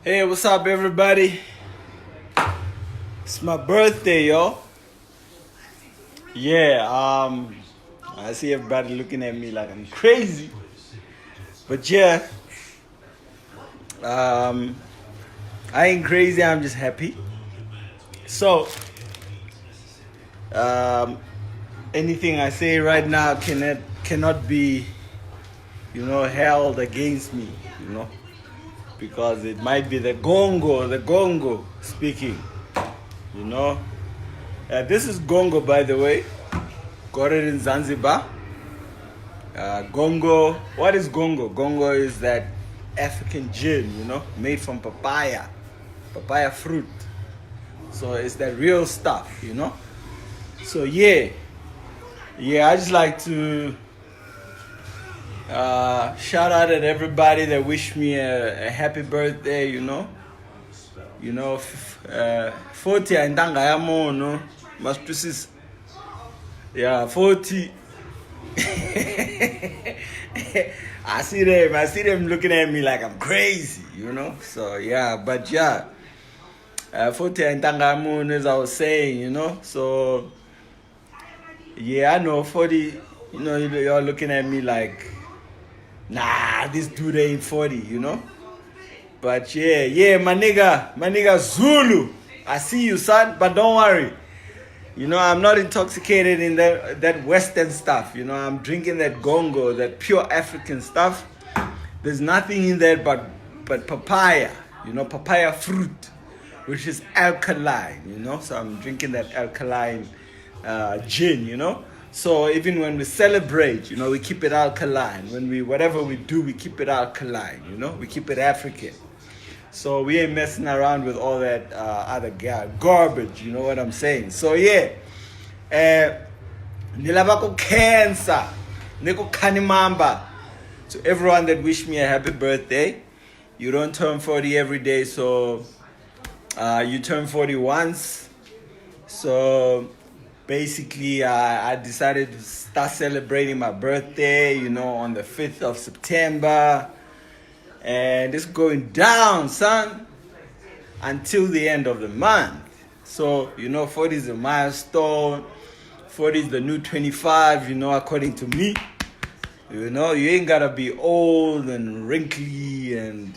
Hey, what's up, everybody? It's my birthday, yo. Yeah, I see everybody looking at me like I'm crazy. But yeah, I ain't crazy, I'm just happy. So, anything I say right now cannot be, held against me, because it might be the Gongo speaking, you know. This is Gongo, by the way. Got it in Zanzibar. Gongo. What is Gongo? Gongo is that African gin, made from papaya fruit. So it's that real stuff, So yeah, I just like to shout out at everybody that wished me a happy birthday, 40 andanga yamo, no, must yeah, 40. I see them looking at me like I'm crazy, So yeah, but yeah, 40 andanga yamo, as I was saying, So yeah, I know 40. You're looking at me like, nah, this dude ain't 40, But yeah, my nigga Zulu. I see you, son, but don't worry. I'm not intoxicated in that Western stuff. I'm drinking that gongo, that pure African stuff. There's nothing in there but papaya, papaya fruit, which is alkaline, So I'm drinking that alkaline gin, So even when we celebrate, we keep it alkaline. Whatever we do, we keep it alkaline, We keep it African. So we ain't messing around with all that other garbage, you know what I'm saying? So yeah, nilabako cancer, niko kanimamba. To everyone that wished me a happy birthday. You don't turn 40 every day, so you turn 40 once. So basically, I decided to start celebrating my birthday, on the 5th of September. And it's going down, son, until the end of the month. So, 40 is a milestone. 40 is the new 25, according to me. You ain't gotta be old and wrinkly and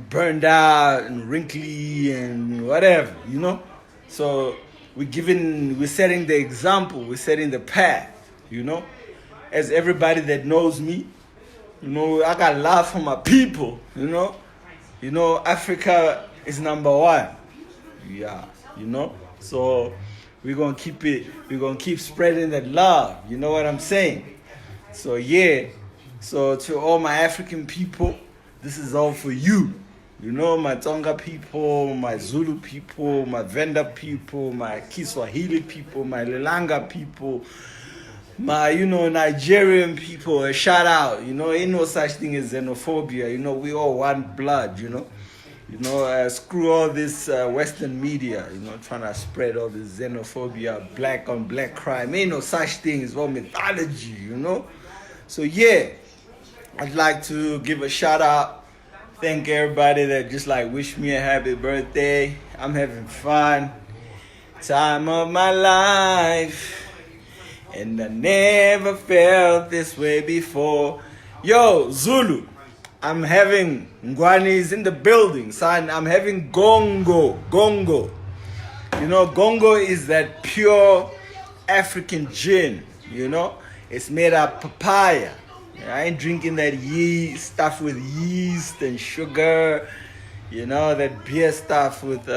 burned out and wrinkly and whatever, So we're setting the example, we're setting the path, As everybody that knows me, I got love for my people, Africa is number one. Yeah, So we're gonna keep spreading that love, you know what I'm saying? So yeah, so to all my African people, this is all for you. My Tonga people, my Zulu people, my Venda people, my Kiswahili people, my Lelanga people, my, Nigerian people, a shout out, ain't no such thing as xenophobia, we all one blood, screw all this Western media, trying to spread all this xenophobia, black on black crime, ain't no such thing, it's all mythology, So yeah, I'd like to give a shout out, thank everybody that just wish me a happy birthday. I'm having fun, time of my life. And I never felt this way before. Yo, Zulu, I'm having Ngwani's in the building, son. I'm having Gongo. Gongo is that pure African gin, It's made of papaya. I ain't drinking that yeast stuff with yeast and sugar, that beer stuff with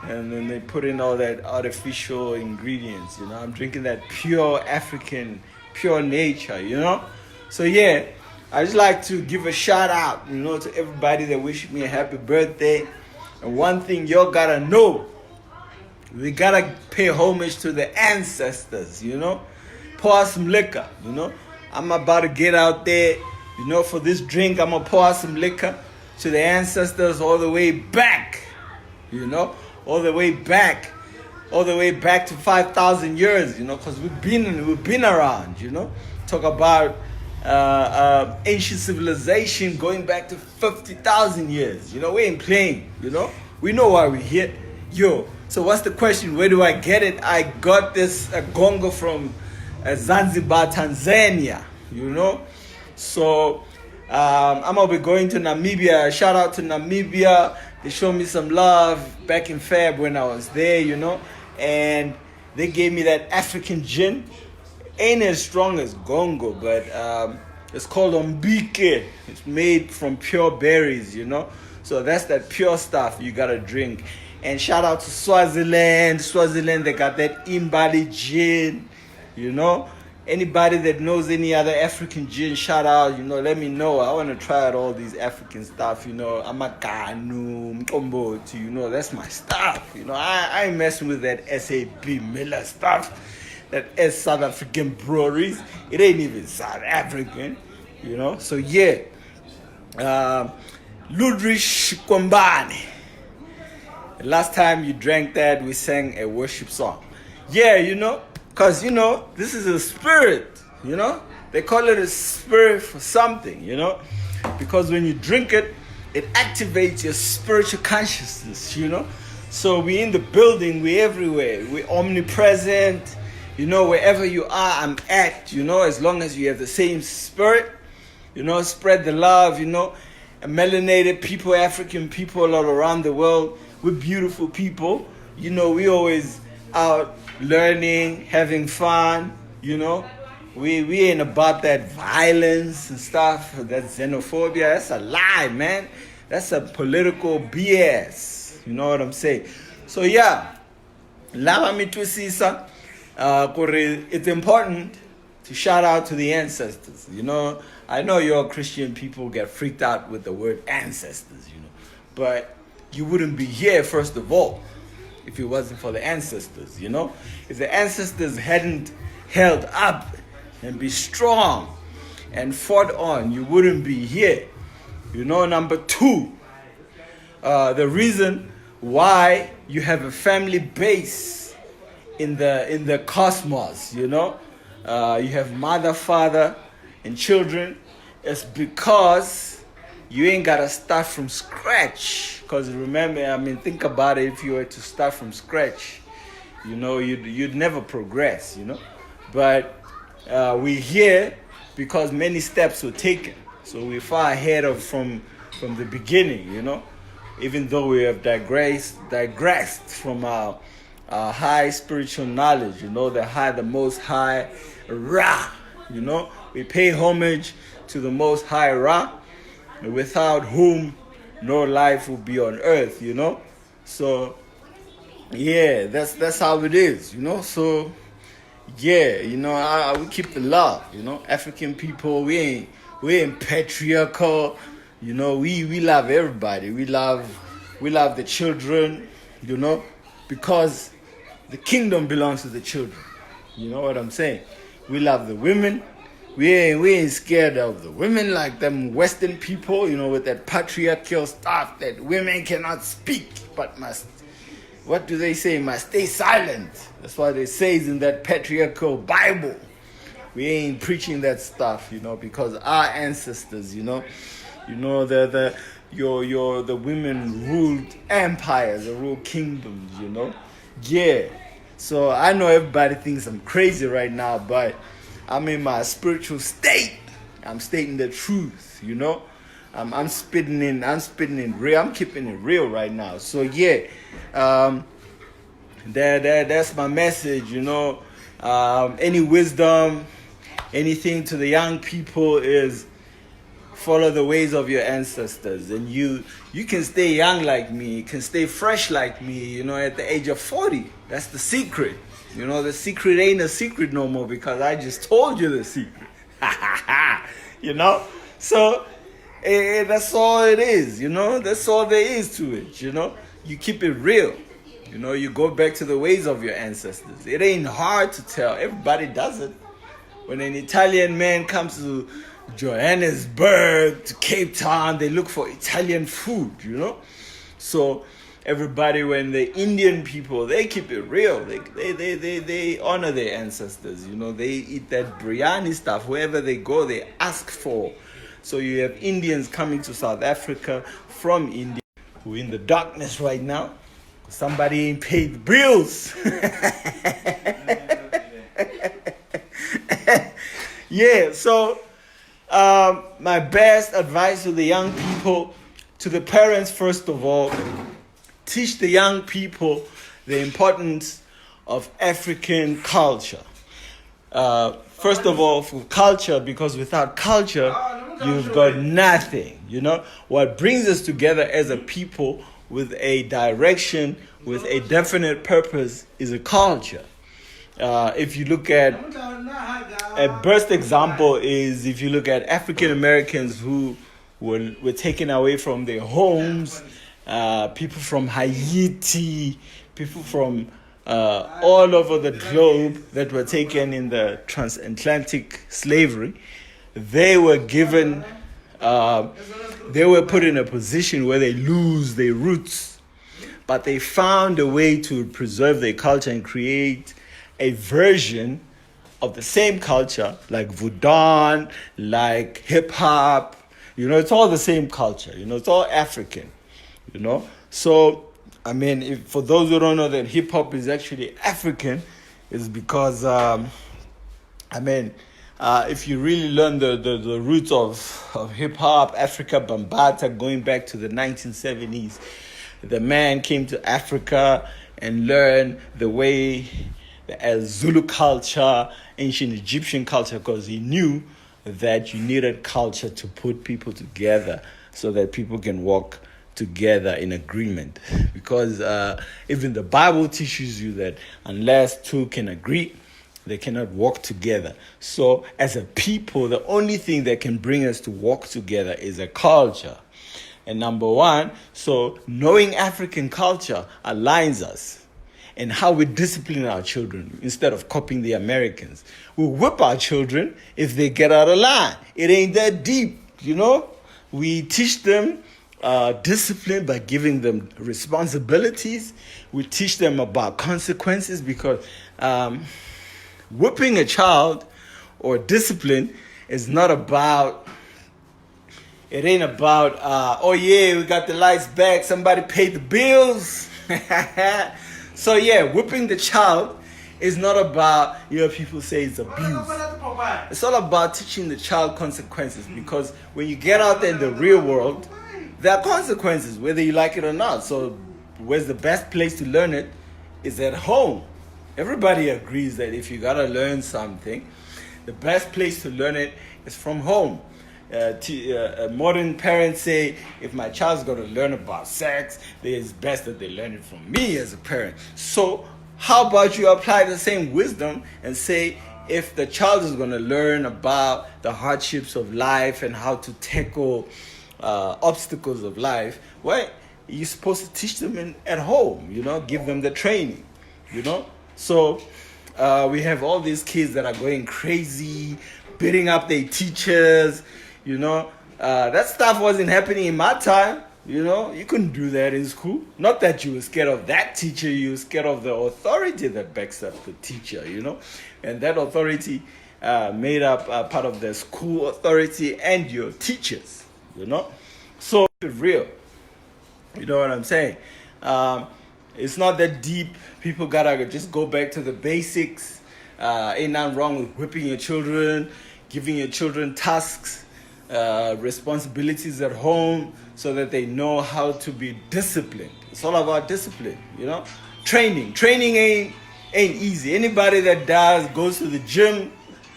and then they put in all that artificial ingredients, I'm drinking that pure African, pure nature, So yeah, I just like to give a shout out, to everybody that wished me a happy birthday. And one thing y'all gotta know, we gotta pay homage to the ancestors, Pour some liquor, I'm about to get out there, for this drink, I'm gonna pour some liquor to the ancestors all the way back, all the way back to 5,000 years, because we've been around, Talk about ancient civilization going back to 50,000 years. You know, we ain't playing, you know. We know why we're here. Yo, so what's the question? Where do I get it? I got this gongo from Zanzibar, Tanzania, you know. So I'm going to be going to Namibia. Shout out to Namibia. They showed me some love back in Feb when I was there, you know. And they gave me that African gin. Ain't as strong as gongo, but it's called Ombike. It's made from pure berries, you know. So that's that pure stuff you gotta drink. And shout out to Swaziland. Swaziland, they got that Imbali gin, you know. Anybody that knows any other African gin, shout out, you know, let me know. I want to try out all these African stuff, you know. Amakanu, Mkomboti, you know, that's my stuff. You know, I ain't messing with that SAB Miller stuff. That is South African breweries. It ain't even South African, you know. So yeah, Ludwig Kwambane. Last time you drank that, we sang a worship song. Yeah, you know, because, you know, this is a spirit, you know. They call it a spirit for something, you know. Because when you drink it, it activates your spiritual consciousness, you know. So we in the building, we everywhere. We're omnipresent. You know, wherever you are, I'm at, you know, as long as you have the same spirit, you know, spread the love, you know. Melanated people, African people all around the world, we're beautiful people. You know, we always out learning, having fun, you know. We ain't about that violence and stuff, that xenophobia. That's a lie, man. That's a political BS. You know what I'm saying? So, yeah, lava me to see some. It's important to shout out to the ancestors. You know, I know your Christian people get freaked out with the word ancestors, you know, but you wouldn't be here, first of all, if it wasn't for the ancestors, you know. If the ancestors hadn't held up and be strong and fought on, you wouldn't be here. You know, number two, the reason why you have a family base in the cosmos, you know, you have mother, father, and children. It's because you ain't gotta start from scratch. Because remember, I mean, think about it. If you were to start from scratch, you know, you'd never progress, you know. But we're here because many steps were taken, so we're far ahead of from the beginning, you know. Even though we have digressed from our high spiritual knowledge, you know, the most high Ra, you know. We pay homage to the most high Ra, without whom no life will be on earth, you know. So yeah, that's how it is, you know. So yeah, you know, we keep the love, you know. African people, we ain't patriarchal, you know. We love everybody. We love the children, you know, because the kingdom belongs to the children. You know what I'm saying? We love the women. We ain't scared of the women like them Western people, you know, with that patriarchal stuff that women cannot speak but must, what do they say, must stay silent. That's what it says in that patriarchal Bible. We ain't preaching that stuff, you know, because our ancestors, you know, the women ruled empires, they ruled kingdoms, you know. Yeah. So I know everybody thinks I'm crazy right now, but I'm in my spiritual state. I'm stating the truth, you know. I'm spitting in real. I'm keeping it real right now. So yeah, that's my message, you know. Any wisdom, anything to the young people is follow the ways of your ancestors, and you can stay young like me, you can stay fresh like me, you know, at the age of 40. That's the secret. You know, the secret ain't a secret no more because I just told you the secret. You know? So that's all it is, you know? That's all there is to it, you know? You keep it real. You know, you go back to the ways of your ancestors. It ain't hard to tell. Everybody does it. When an Italian man comes to Johannesburg, to Cape Town, they look for Italian food, you know? So everybody, when the Indian people, they keep it real. They honor their ancestors. You know, they eat that biryani stuff wherever they go. They ask for. So you have Indians coming to South Africa from India who are in the darkness right now. Somebody ain't paid the bills. Yeah, so my best advice to the young people, to the parents first of all, teach the young people the importance of African culture. First of all, for culture, because without culture, you've got nothing. You know, what brings us together as a people with a direction, with a definite purpose, is a culture. If you look at a best example is if you look at African Americans who were taken away from their homes, people from Haiti, people from all over the globe that were taken in the transatlantic slavery. They were given, they were put in a position where they lose their roots, but they found a way to preserve their culture and create a version of the same culture, like voodoo, like hip-hop. You know, it's all the same culture. You know, it's all African, you know. So, I mean, for those who don't know that hip-hop is actually African, it's because, if you really learn the roots of hip-hop, Afrika Bambaataa, going back to the 1970s, the man came to Africa and learned the way the Zulu culture, ancient Egyptian culture, because he knew that you needed culture to put people together so that people can walk together in agreement. Because even the Bible teaches you that unless two can agree, they cannot walk together. So as a people, the only thing that can bring us to walk together is a culture. And number one, so knowing African culture aligns us and how we discipline our children instead of copying the Americans. We whip our children if they get out of line. It ain't that deep, you know. We teach them discipline by giving them responsibilities. We teach them about consequences, because whipping a child or discipline is not about, it ain't about, oh yeah, we got the lights back, somebody paid the bills. So yeah, whipping the child is not about, you know, people say it's abuse. It's all about teaching the child consequences, because when you get out there in the real world, there are consequences, whether you like it or not. So where's the best place to learn it is at home. Everybody agrees that if you gotta learn something, the best place to learn it is from home. Modern parents say, if my child's going to learn about sex, then it's best that they learn it from me as a parent. So how about you apply the same wisdom and say, if the child is going to learn about the hardships of life and how to tackle obstacles of life, well, you're supposed to teach them at home, you know, give them the training, you know. So we have all these kids that are going crazy, beating up their teachers. You know, that stuff wasn't happening in my time. You know, you couldn't do that in school. Not that you were scared of that teacher, you were scared of the authority that backs up the teacher, you know. And that authority made up part of the school authority and your teachers, you know. So it's real. You know what I'm saying? It's not that deep. People gotta just go back to the basics. Ain't nothing wrong with whipping your children, giving your children tasks, responsibilities at home, so that they know how to be disciplined. It's all about discipline, you know. Training ain't easy. Anybody that goes to the gym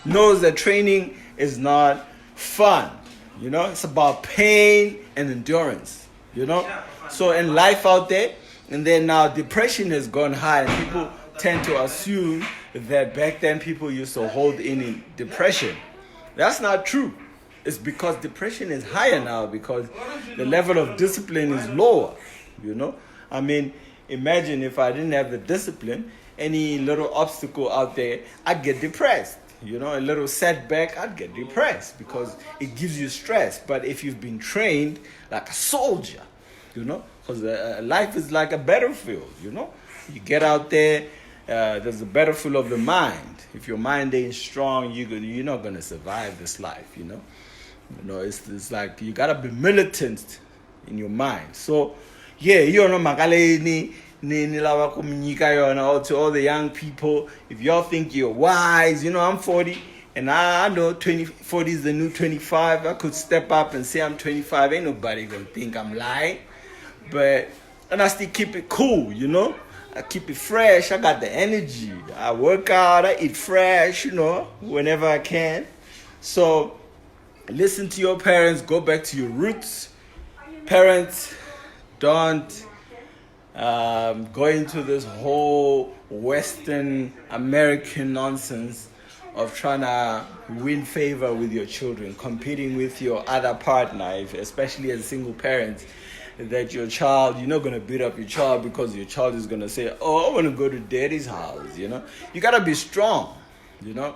knows that training is not fun, you know. It's about pain and endurance, you know. So in life out there, and then now depression has gone high, and people tend to assume that back then people used to hold in depression. That's not true. It's because depression is higher now, because the level of discipline is lower, you know. I mean, imagine if I didn't have the discipline, any little obstacle out there, I'd get depressed. You know, a little setback, I'd get depressed, because it gives you stress. But if you've been trained like a soldier, you know, Because life is like a battlefield, you know. You get out there, there's a battlefield of the mind. If your mind ain't strong, you're not gonna survive this life, you know. You know, it's like you gotta be militant in your mind. So, yeah, you know, makaleni. Or to all the young people, if y'all think you're wise, you know, I'm 40 and I know 40 is the new 25. I could step up and say I'm 25. Ain't nobody gonna think I'm lying. And I still keep it cool, you know. I keep it fresh. I got the energy. I work out. I eat fresh, you know, whenever I can. So listen to your parents. Go back to your roots. Parents, don't go into this whole Western American nonsense of trying to win favor with your children, competing with your other partner, especially as single parents, that your child, you're not going to beat up your child because your child is going to say, oh, I want to go to daddy's house, you know. You got to be strong, you know.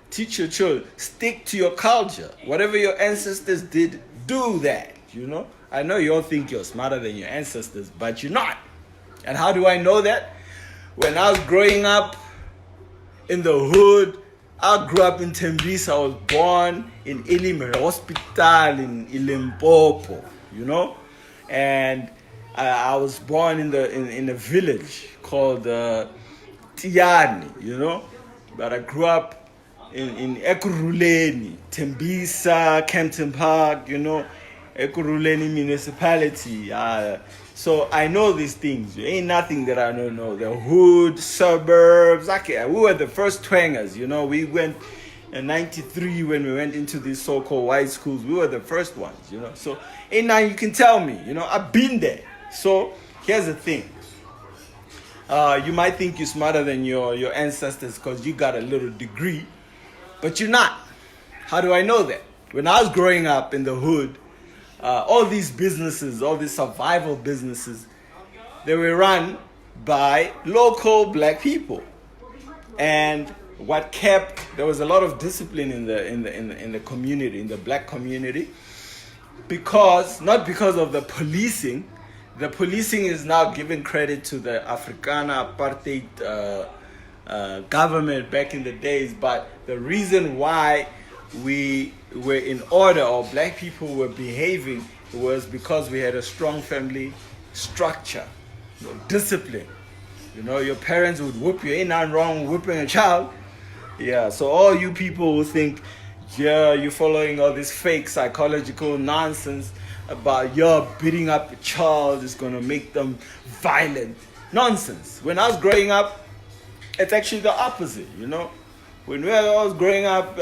Teach your children, stick to your culture. Whatever your ancestors did, do that, you know. I know you all think you're smarter than your ancestors, but you're not. And how do I know that? When I was growing up in the hood, I grew up in Tembisa. I was born in Elim Hospital in Limpopo, you know. And I was born in a village called Tiani, you know. But I grew up in Ekurhuleni, Tembisa, Kempton Park, you know, Ekurhuleni municipality. So I know these things. There ain't nothing that I don't know. The hood, suburbs. Okay, we were the first twangers, you know. We went in 93 when we went into these so-called white schools. We were the first ones, you know. So ain't nothing you can tell me, you know. I've been there. So here's the thing. You might think you're smarter than your ancestors because you got a little degree, but you're not. How do I know that? When I was growing up in the hood, all these businesses, all these survival businesses, they were run by local black people. And what kept, there was a lot of discipline in the community, in the black community, not because of the policing. The policing is now giving credit to the Afrikan apartheid government back in the days, but the reason why we were in order, or black people were behaving, was because we had a strong family structure, discipline. You know, your parents would whoop you. Ain't nothing wrong with whooping a child. Yeah, so all you people who think, yeah, you're following all this fake psychological nonsense about beating up a child is going to make them violent. Nonsense. When I was growing up, it's actually the opposite, you know. When I was growing up,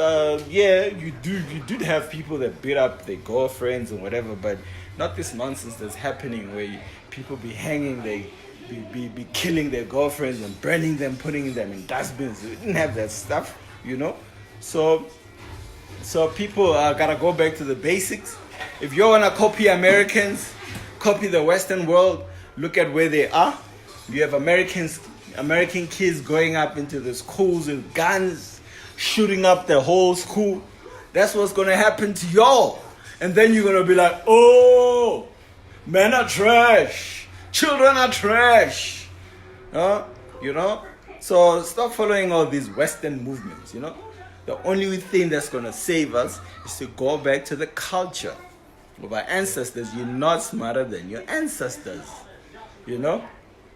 you did have people that beat up their girlfriends and whatever, but not this nonsense that's happening where people be hanging, they be killing their girlfriends and burning them, putting them in dustbins. We didn't have that stuff, you know. So people gotta go back to the basics. If you wanna copy Americans, copy the Western world, look at where they are. You have American kids going up into the schools with guns, shooting up the whole school. That's what's going to happen to y'all. And then you're going to be like, oh, men are trash. Children are trash. You know? So stop following all these Western movements, you know? The only thing that's going to save us is to go back to the culture of our ancestors. You're not smarter than your ancestors, you know?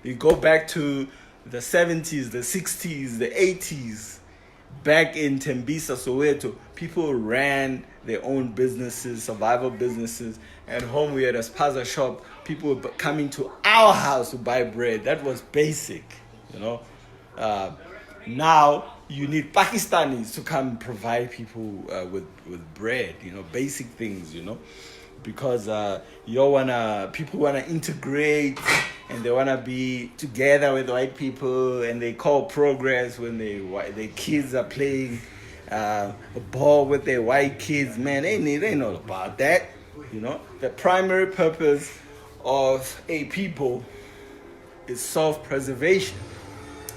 You go back to the 70s, the 60s, the 80s, back in Tembisa, Soweto, people ran their own businesses, survival businesses. At home, we had a spaza shop. People were coming to our house to buy bread. That was basic, you know. Now, you need Pakistanis to come provide people with bread, you know, basic things, you know. Because people wanna integrate and they wanna be together with white people, and they call progress when their kids are playing a ball with their white kids. Man, they know about that. You know, the primary purpose of a people is self-preservation.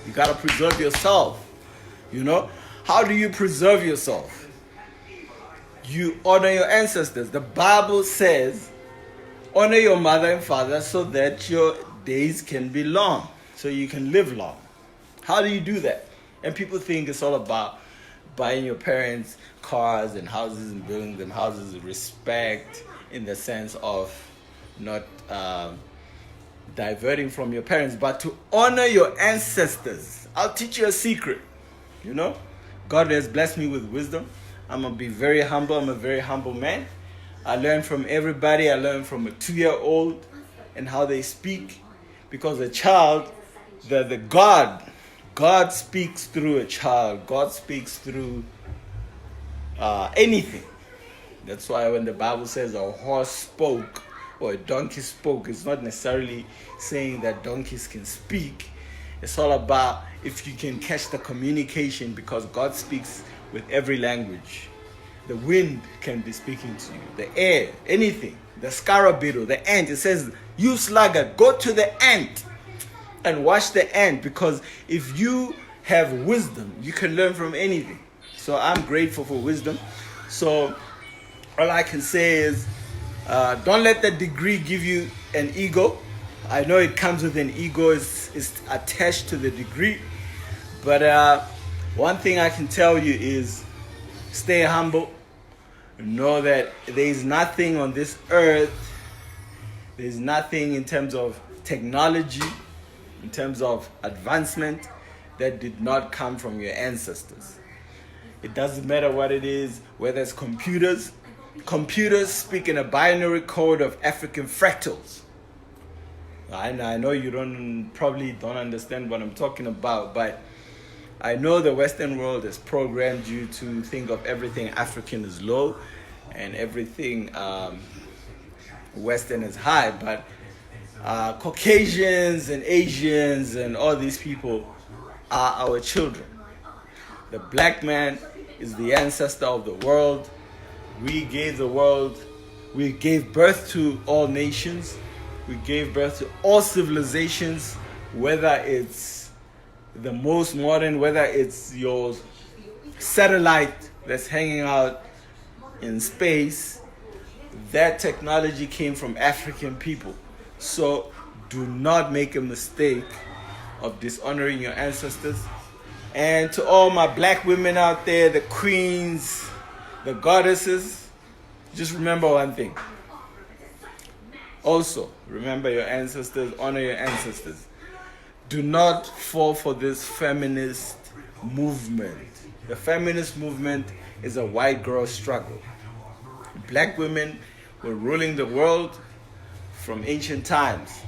You gotta preserve yourself. You know, how do you preserve yourself? You honor your ancestors. The Bible says Honor your mother and father so that your days can be long, so you can live long. How do you do that? And people think it's all about buying your parents cars and houses and building them houses of respect, in the sense of not diverting from your parents, but to honor your ancestors. I'll teach you a secret. You know, God has blessed me with wisdom. I'm going to be very humble. I'm a very humble man. I learn from everybody. I learn from a 2-year-old and how they speak, because a child, God speaks through a child. God speaks through anything. That's why when the Bible says a horse spoke or a donkey spoke, it's not necessarily saying that donkeys can speak. It's all about if you can catch the communication, because God speaks with every language. The wind can be speaking to you, the air, anything. The scarab beetle, the ant. It says, you sluggard, go to the ant and watch the ant, because if you have wisdom, you can learn from anything. So I'm grateful for wisdom. So all I can say is, don't let the degree give you an ego. I know it comes with an ego, it's attached to the degree. But one thing I can tell you is, stay humble. Know that there is nothing on this earth, there's nothing in terms of technology, in terms of advancement, that did not come from your ancestors. It doesn't matter what it is, whether it's computers. Computers speak in a binary code of African fractals. I know you probably don't understand what I'm talking about, but I know the Western world has programmed you to think of everything African as low and everything Western is high, but Caucasians and Asians and all these people are our children. The black man is the ancestor of the world. We gave birth to all nations. We gave birth to all civilizations, whether it's the most modern, whether it's your satellite that's hanging out in space. That technology came from African people. So do not make a mistake of dishonoring your ancestors. And to all my black women out there, the queens, the goddesses, just remember one thing. Also, remember your ancestors, honor your ancestors. Do not fall for this feminist movement. The feminist movement is a white girl struggle. Black women were ruling the world from ancient times.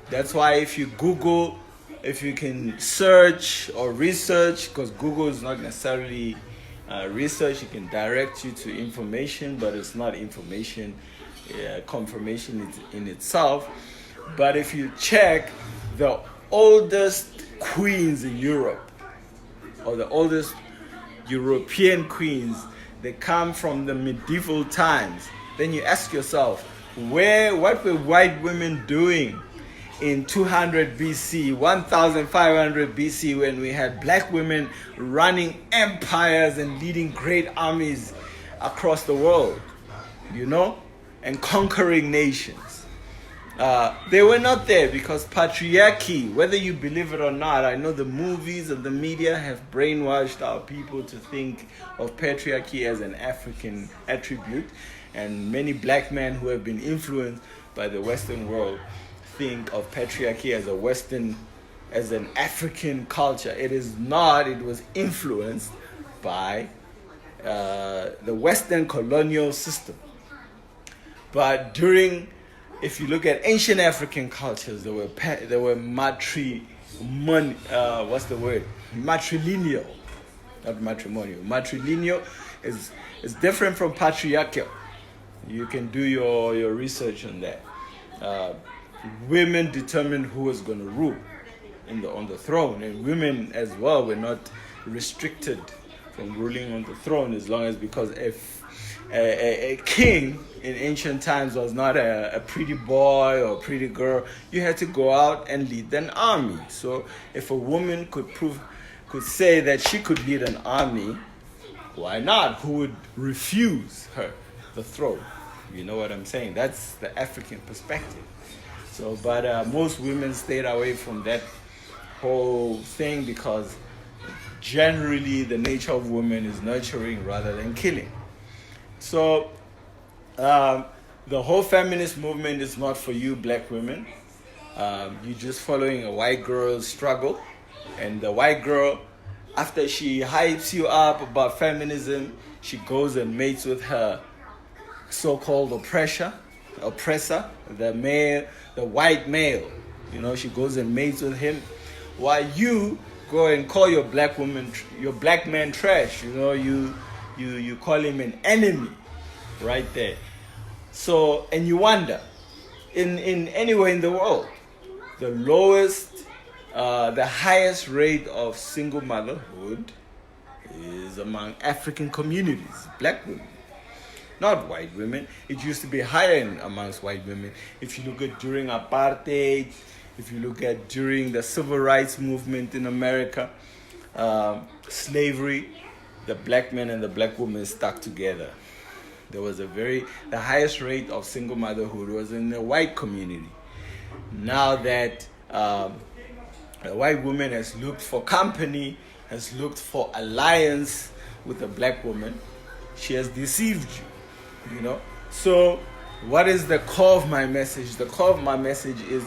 That's why if you Google, if you can search or research, because Google is not necessarily research, it can direct you to information, but it's not information, confirmation in itself. But if you check the oldest queens in Europe, or the oldest European queens, they come from the medieval times. Then you ask yourself, what were white women doing in 200 BC, 1500 BC, when we had black women running empires and leading great armies across the world, and conquering nations? They were not there because patriarchy, whether you believe it or not, I know the movies and the media have brainwashed our people to think of patriarchy as an African attribute, and many black men who have been influenced by the Western world think of patriarchy as an African culture. It is not. It was influenced by the Western colonial system. But if you look at ancient African cultures, there were matrilineal, not matrimonial. Matrilineal is different from patriarchal. You can do your research on that. Women determined who was going to rule on the throne, and women as well were not restricted from ruling on the throne, as long as, because if a king in ancient times was not a pretty boy or a pretty girl, you had to go out and lead an army. So if a woman could say that she could lead an army, why not? Who would refuse her the throne? You know what I'm saying? That's the African perspective. So, but most women stayed away from that whole thing because generally the nature of women is nurturing rather than killing. So, the whole feminist movement is not for you, black women. You're just following a white girl's struggle, and the white girl, after she hypes you up about feminism, she goes and mates with her so-called oppressor, the white male. You know, she goes and mates with him, while you go and call your black man trash. You know, you call him an enemy, right there. So, and you wonder, in anywhere in the world, the highest rate of single motherhood is among African communities, black women, not white women. It used to be higher amongst white women. If you look at during apartheid, if you look at during the civil rights movement in America, slavery, the black men and the black women stuck together. There was the highest rate of single motherhood was in the white community. Now that a white woman has looked for company, has looked for alliance with a black woman, she has deceived you, you know. So what is the core of my message? The core of my message is,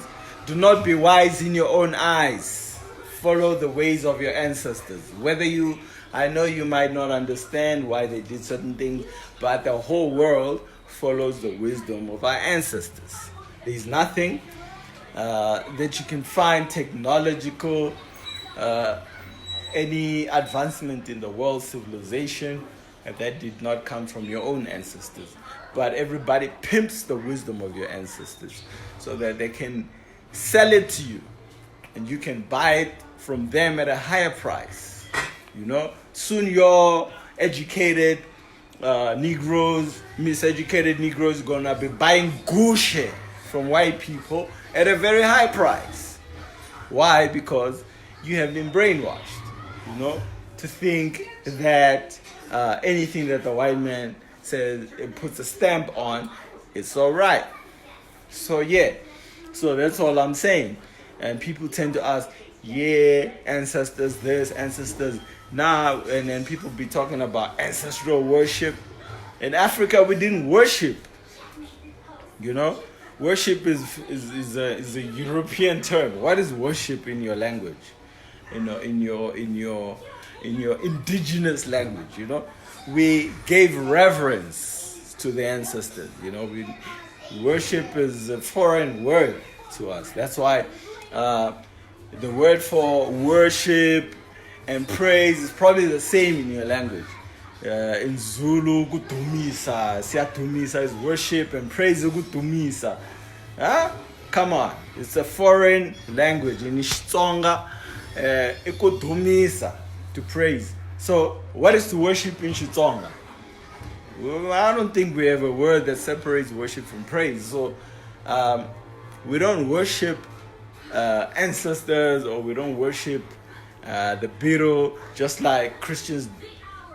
do not be wise in your own eyes. Follow the ways of your ancestors. I know you might not understand why they did certain things, but the whole world follows the wisdom of our ancestors. There's nothing that you can find technological, any advancement in the world civilization that did not come from your own ancestors. But everybody pimps the wisdom of your ancestors so that they can sell it to you and you can buy it from them at a higher price. You know, soon your educated miseducated Negroes gonna be buying Gucci from white people at a very high price. Why? Because you have been brainwashed, you know, to think that anything that the white man says and puts a stamp on, it's all right. So yeah, so that's all I'm saying. And people tend to ask, yeah, ancestors this, ancestors now, and then people be talking about ancestral worship. In Africa, we didn't worship. You know, worship is a European term. What is worship in your language? You know, in your indigenous language. You know, we gave reverence to the ancestors. You know, worship is a foreign word to us. That's why the word for worship and praise is probably the same in your language. In Zulu, kudumisa, siyadumisa is worship, and praise kudumisa. Come on, it's a foreign language. In Xitsonga, ikudumisa, to praise. So, what is to worship in Xitsonga? Well, I don't think we have a word that separates worship from praise. So, we don't worship ancestors, or we don't worship the Biro, just like Christians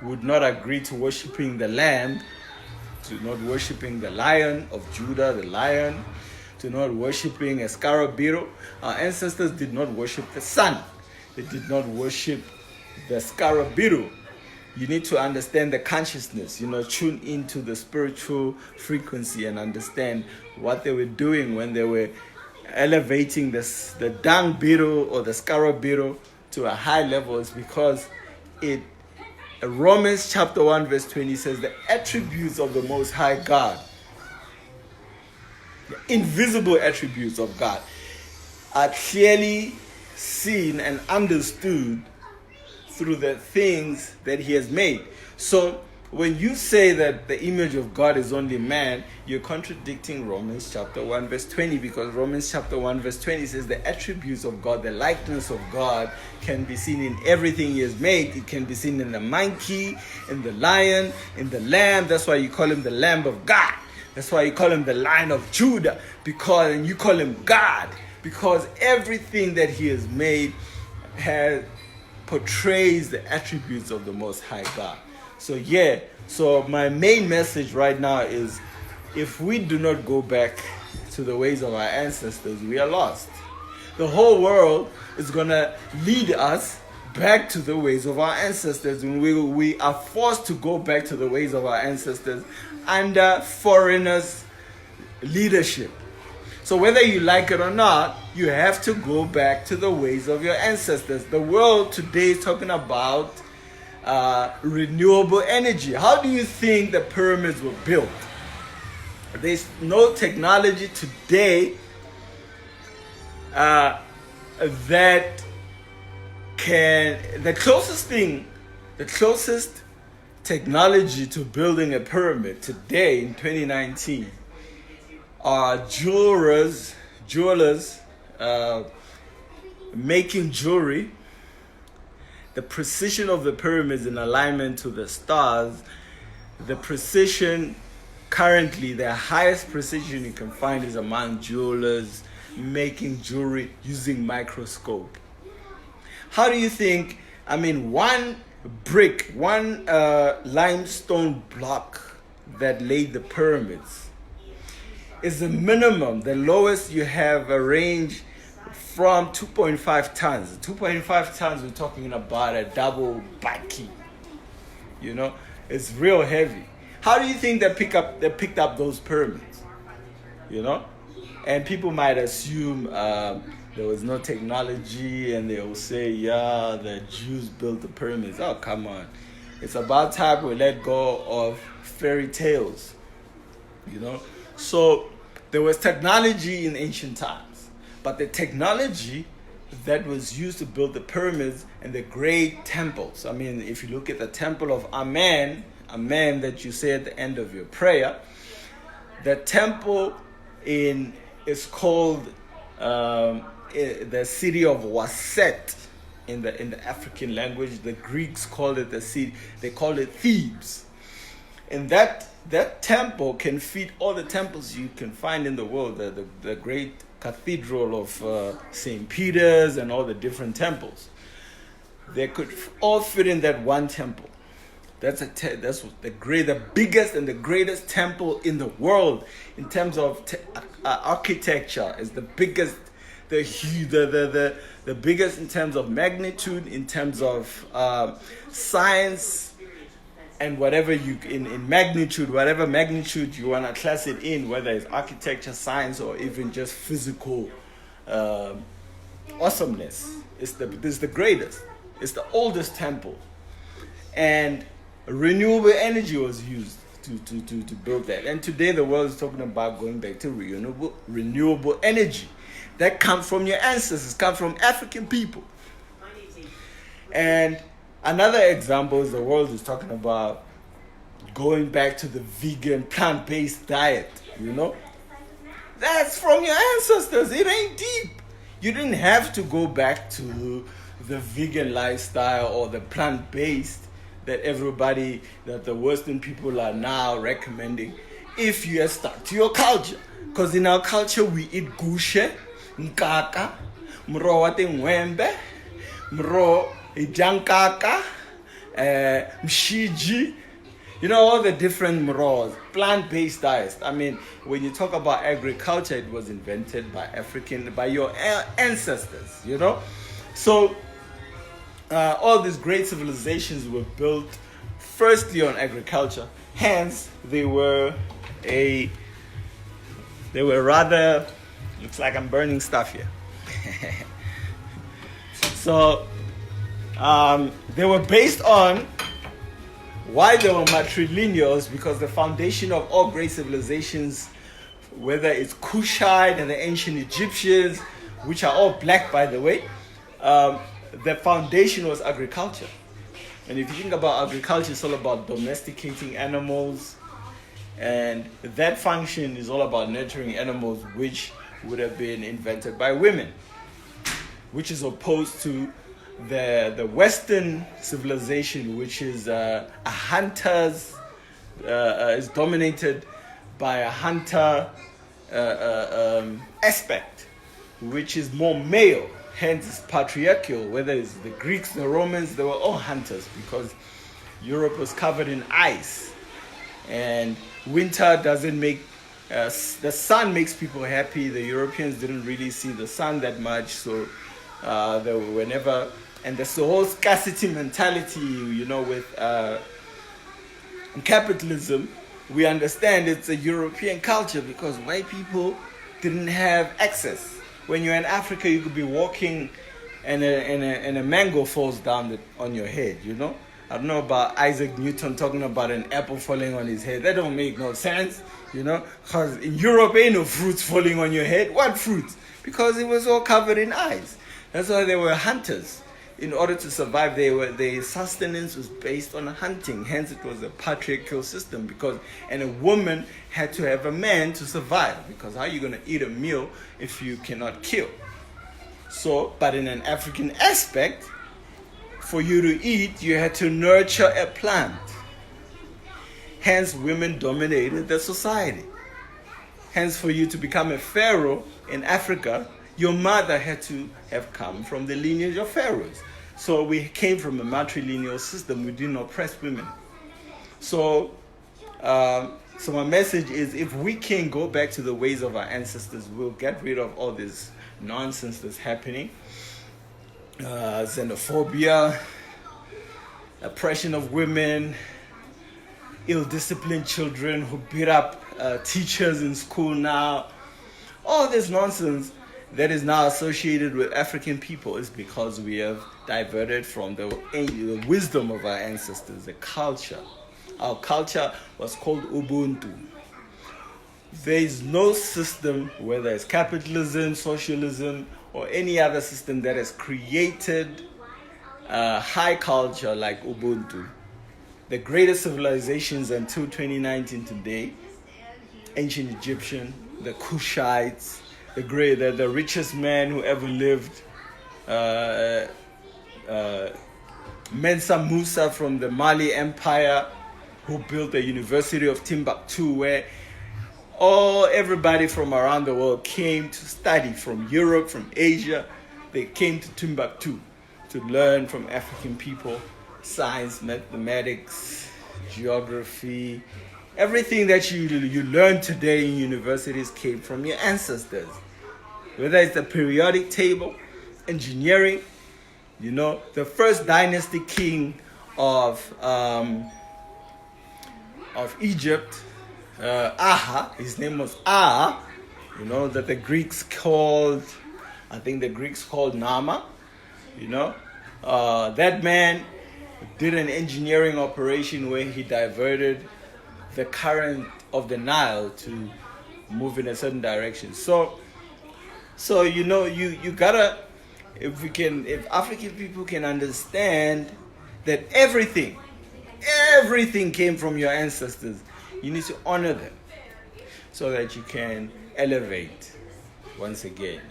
would not agree to worshiping the lamb, to not worshiping the lion of Judah, the lion, to not worshiping a scarabiro. Our ancestors did not worship the sun. They did not worship the scarabiro. You need to understand the consciousness, you know, tune into the spiritual frequency and understand what they were doing when they were elevating the dung beetle or the scarabiro to a high level. Is because Romans chapter 1 verse 20 says the attributes of the Most High God, the invisible attributes of God, are clearly seen and understood through the things that He has made. So when you say that the image of God is only man, you're contradicting Romans chapter 1 verse 20, because Romans chapter 1 verse 20 says the attributes of God, the likeness of God, can be seen in everything He has made. It can be seen in the monkey, in the lion, in the lamb. That's why you call Him the Lamb of God. That's why you call Him the Lion of Judah, and you call Him God, because everything that He has made portrays the attributes of the Most High God. So my main message right now is if we do not go back to the ways of our ancestors, we are lost. The whole world is going to lead us back to the ways of our ancestors. And we are forced to go back to the ways of our ancestors under foreigners' leadership. So whether you like it or not, you have to go back to the ways of your ancestors. The world today is talking about renewable energy. How do you think the pyramids were built? There's no technology today that can, the closest technology to building a pyramid today in 2019 are jewelers making jewelry. The precision of the pyramids in alignment to the stars, the precision currently, the highest precision you can find is among jewelers making jewelry using microscope. How do you think, one brick, one limestone block that laid the pyramids is the minimum, the lowest you have a range from 2.5 tons. 2.5 tons, we're talking about a double baki. It's real heavy. How do you think they picked up those pyramids? And people might assume there was no technology, and they will say, yeah, the Jews built the pyramids. Oh, come on. It's about time we let go of fairy tales. So there was technology in ancient times, but the technology that was used to build the pyramids and the great temples. If you look at the temple of Amen that you say at the end of your prayer, the temple is called the city of Waset in the African language. The Greeks called it the city. They called it Thebes, and that temple can feed all the temples you can find in the world. The great cathedral of St. Peter's and all the different temples. They could all fit in that one temple. That's the biggest and the greatest temple in the world in terms of architecture. Is the biggest, the biggest in terms of magnitude, in terms of science, and whatever in magnitude, whatever magnitude you want to class it in, whether it's architecture, science, or even just physical awesomeness. It's the greatest. It's the oldest temple, and renewable energy was used to build that. And today the world is talking about going back to renewable energy that comes from your ancestors, comes from African people. And another example is the world is talking about going back to the vegan, plant-based diet, That's from your ancestors. It ain't deep. You didn't have to go back to the vegan lifestyle or the plant-based that the Western people are now recommending if you are stuck to your culture. Because in our culture, we eat gushe, nkaka, mro wa tinwembe, mro jankaka, mshiji, all the different mros, plant-based diets. When you talk about agriculture, it was invented by your ancestors, So all these great civilizations were built firstly on agriculture. Hence, they were rather, looks like I'm burning stuff here. So they were based on, why they were matrilineals, because the foundation of all great civilizations, whether it's Kushite and the ancient Egyptians, which are all black, by the way, the foundation was agriculture. And if you think about agriculture, it's all about domesticating animals. And that function is all about nurturing animals, which would have been invented by women, which is opposed to the Western civilization, which is a hunter's, is dominated by a hunter aspect, which is more male. Hence, it's patriarchal. Whether it's the Greeks, the Romans, they were all hunters because Europe was covered in ice. And winter doesn't make The sun makes people happy. The Europeans didn't really see the sun that much, so they were never. And there's the whole scarcity mentality, with capitalism. We understand it's a European culture because white people didn't have access. When you're in Africa, you could be walking and a mango falls down on your head, I don't know about Isaac Newton talking about an apple falling on his head. That don't make no sense, because in Europe ain't no fruits falling on your head. What fruits? Because it was all covered in ice. That's why they were hunters. In order to survive, their sustenance was based on hunting. Hence, it was a patriarchal system. And a woman had to have a man to survive. Because how are you going to eat a meal if you cannot kill? So, but in an African aspect, for you to eat, you had to nurture a plant. Hence, women dominated the society. Hence, for you to become a pharaoh in Africa, your mother had to have come from the lineage of pharaohs. So we came from a matrilineal system. We didn't oppress women. So my message is, if we can go back to the ways of our ancestors, we'll get rid of all this nonsense that's happening. Xenophobia, oppression of women, ill-disciplined children who beat up teachers in school now. All this nonsense that is now associated with African people is because we have diverted from the wisdom of our ancestors, the culture. Our culture was called Ubuntu. There is no system, whether it's capitalism, socialism, or any other system that has created a high culture like Ubuntu. The greatest civilizations until 2019 today, ancient Egyptian, the Kushites, the richest man who ever lived, Mensa Musa from the Mali Empire, who built the University of Timbuktu, where everybody from around the world came to study, from Europe, from Asia. They came to Timbuktu to learn from African people, science, mathematics, geography. Everything that you learn today in universities came from your ancestors. Whether it's the periodic table, engineering, the first dynasty king of Egypt, Aha, his name was Ah, that the Greeks called Nama, that man did an engineering operation where he diverted the current of the Nile to move in a certain direction. So you gotta, if African people can understand that everything came from your ancestors, you need to honor them so that you can elevate once again,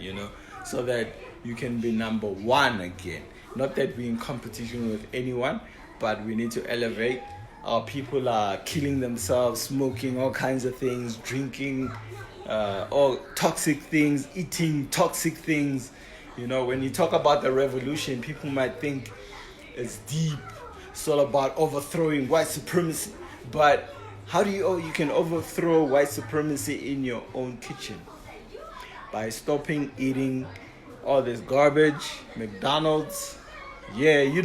so that you can be number one again. Not that we're in competition with anyone, but we need to elevate. Our people are killing themselves, smoking all kinds of things, drinking all toxic things, eating toxic things. When you talk about the revolution, people might think it's deep. It's all about overthrowing white supremacy. But how do you can overthrow white supremacy in your own kitchen? By stopping eating all this garbage, McDonald's. Yeah, you